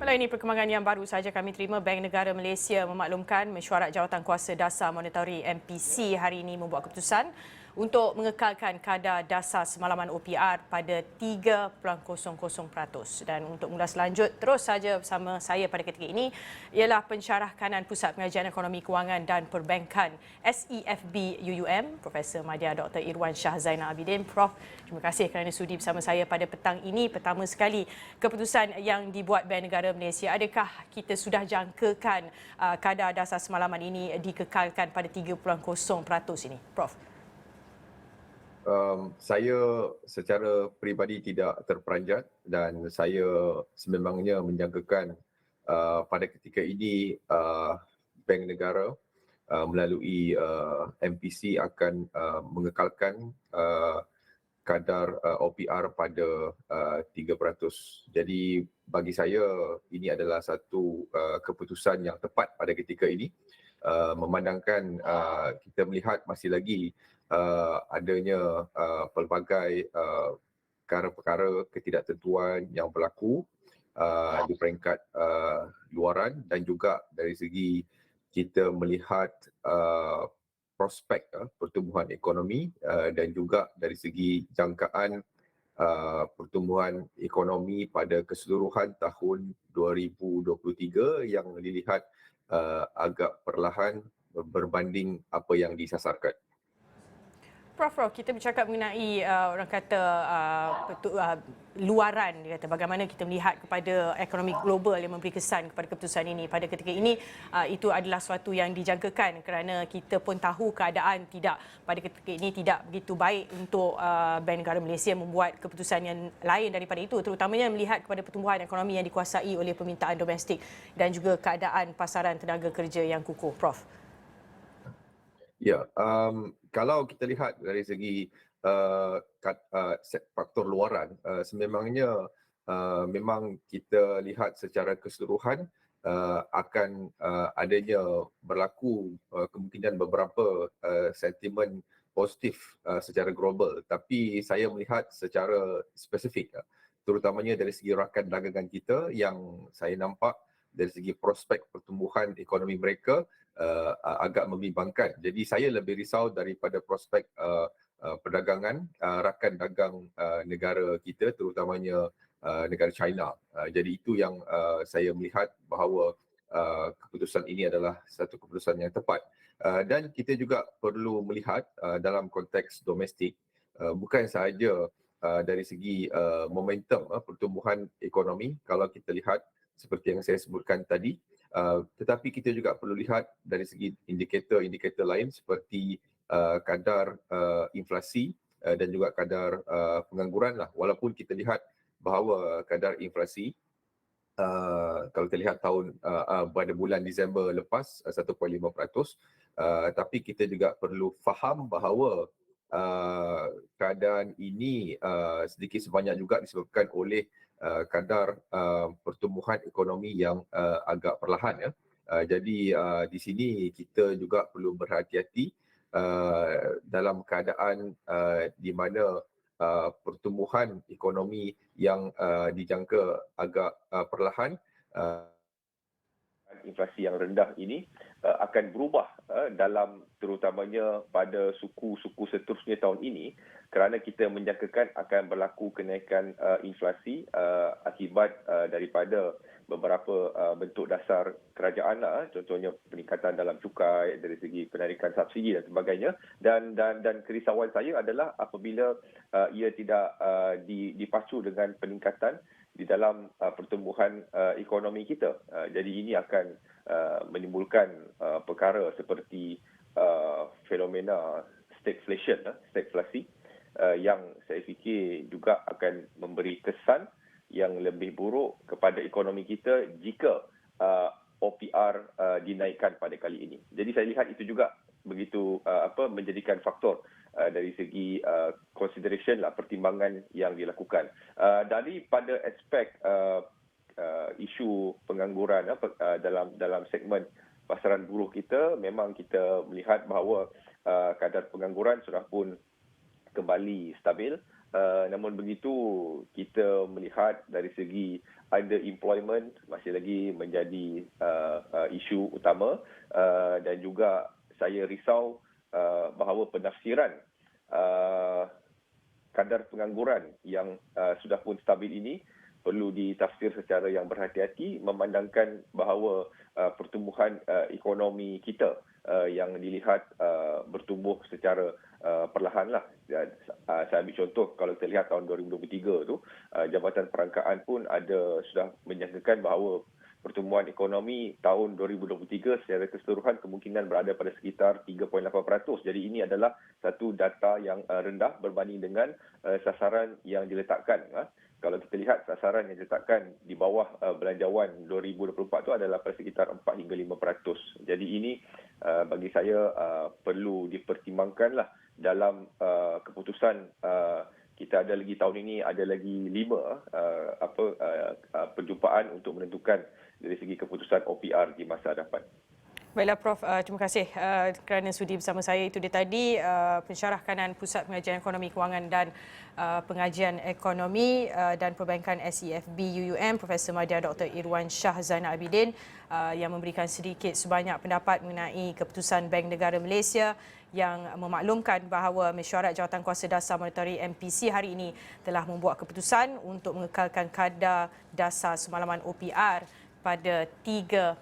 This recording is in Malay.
Kalau ini perkembangan yang baru saja kami terima, Bank Negara Malaysia memaklumkan mesyuarat Jawatankuasa Dasar Monetary MPC hari ini membuat keputusan untuk mengekalkan kadar dasar semalaman OPR pada 3.00%. Dan untuk mengulas lanjut terus saja bersama saya pada ketika ini ialah pensyarah kanan Pusat Pengajian Ekonomi Kewangan dan Perbankan SEFB UUM, Profesor Madya Dr. Irwan Shah Zainal Abidin. Prof, terima kasih kerana sudi bersama saya pada petang ini. Pertama sekali, keputusan yang dibuat Bank Negara Malaysia, adakah kita sudah jangkakan kadar dasar semalaman ini dikekalkan pada 3.0% ini, Prof? Saya secara peribadi tidak terperanjat dan saya sememangnya menjangkakan pada ketika ini Bank Negara melalui MPC akan mengekalkan kadar OPR pada 3%. Jadi bagi saya ini adalah satu keputusan yang tepat pada ketika ini, memandangkan kita melihat masih lagi adanya pelbagai perkara-perkara ketidaktentuan yang berlaku di peringkat luaran, dan juga dari segi kita melihat prospek pertumbuhan ekonomi dan juga dari segi jangkaan pertumbuhan ekonomi pada keseluruhan tahun 2023 yang dilihat agak perlahan berbanding apa yang disasarkan. Prof, kita bercakap mengenai orang kata luaran, dia kata bagaimana kita melihat kepada ekonomi global yang memberi kesan kepada keputusan ini. Pada ketika ini itu adalah sesuatu yang dijangkakan kerana kita pun tahu keadaan tidak pada ketika ini tidak begitu baik untuk Bank Negara Malaysia membuat keputusan yang lain daripada itu, terutamanya melihat kepada pertumbuhan ekonomi yang dikuasai oleh permintaan domestik dan juga keadaan pasaran tenaga kerja yang kukuh, Prof. Ya, kalau kita lihat dari segi faktor luaran, sememangnya memang kita lihat secara keseluruhan akan adanya berlaku kemungkinan beberapa sentimen positif secara global. Tapi saya melihat secara spesifik, terutamanya dari segi rakan dagangan kita, yang saya nampak dari segi prospek pertumbuhan ekonomi mereka agak membimbangkan. Jadi saya lebih risau daripada prospek perdagangan rakan dagang negara kita, terutamanya negara China. Jadi itu yang saya melihat bahawa keputusan ini adalah satu keputusan yang tepat. Dan kita juga perlu melihat dalam konteks domestik, bukan sahaja dari segi momentum pertumbuhan ekonomi, kalau kita lihat seperti yang saya sebutkan tadi, tetapi kita juga perlu lihat dari segi indikator-indikator lain seperti kadar inflasi dan juga kadar pengangguran lah. Walaupun kita lihat bahawa kadar inflasi kalau kita lihat pada bulan Disember lepas 1.5%, tapi kita juga perlu faham bahawa keadaan ini sedikit sebanyak juga disebabkan oleh kadar pertumbuhan ekonomi yang agak perlahan, ya. Jadi di sini kita juga perlu berhati-hati dalam keadaan di mana pertumbuhan ekonomi yang dijangka agak perlahan, inflasi yang rendah ini akan berubah dalam terutamanya pada suku-suku seterusnya tahun ini, kerana kita menjangkakan akan berlaku kenaikan inflasi akibat daripada beberapa bentuk dasar kerajaan, contohnya peningkatan dalam cukai dari segi penarikan subsidi dan sebagainya, dan kerisauan saya adalah apabila ia tidak dipacu dengan peningkatan di dalam pertumbuhan ekonomi kita. Jadi ini akan menimbulkan perkara seperti fenomena stagflasi, yang saya fikir juga akan memberi kesan yang lebih buruk kepada ekonomi kita jika OPR dinaikkan pada kali ini. Jadi saya lihat itu juga begitu menjadikan faktor dari segi consideration lah, pertimbangan yang dilakukan. Daripada aspek isu pengangguran dalam segmen pasaran buruh kita, memang kita melihat bahawa kadar pengangguran sudah pun kembali stabil. Namun begitu, kita melihat dari segi underemployment masih lagi menjadi isu utama, dan juga saya risau bahawa penafsiran kadar pengangguran yang sudah pun stabil ini perlu ditafsir secara yang berhati-hati, memandangkan bahawa pertumbuhan ekonomi kita yang dilihat bertumbuh secara perlahanlah. Saya ambil contoh, kalau kita lihat tahun 2023 tu, Jabatan Perangkaan pun sudah menyangkakan bahawa pertumbuhan ekonomi tahun 2023 secara keseluruhan kemungkinan berada pada sekitar 3.8%. Jadi ini adalah satu data yang rendah berbanding dengan sasaran yang diletakkan. Kalau kita lihat sasaran yang diletakkan di bawah belanjawan 2024 itu adalah pada sekitar 4 hingga 5%. Jadi ini bagi saya perlu dipertimbangkanlah dalam keputusan. Kita ada lagi tahun ini ada lagi 5 perjumpaan untuk menentukan dari segi keputusan OPR di masa hadapan. Baiklah Prof, terima kasih kerana sudi bersama saya. Itu dia tadi pensyarah kanan Pusat Pengajian Ekonomi Kewangan dan Pengajian Ekonomi dan Perbankan SEFB UUM, Profesor Madya Dr. Irwan Shah Zainal Abidin, yang memberikan sedikit sebanyak pendapat mengenai keputusan Bank Negara Malaysia yang memaklumkan bahawa Mesyuarat Jawatankuasa Dasar Monetari MPC hari ini telah membuat keputusan untuk mengekalkan kadar dasar semalaman OPR pada 3%.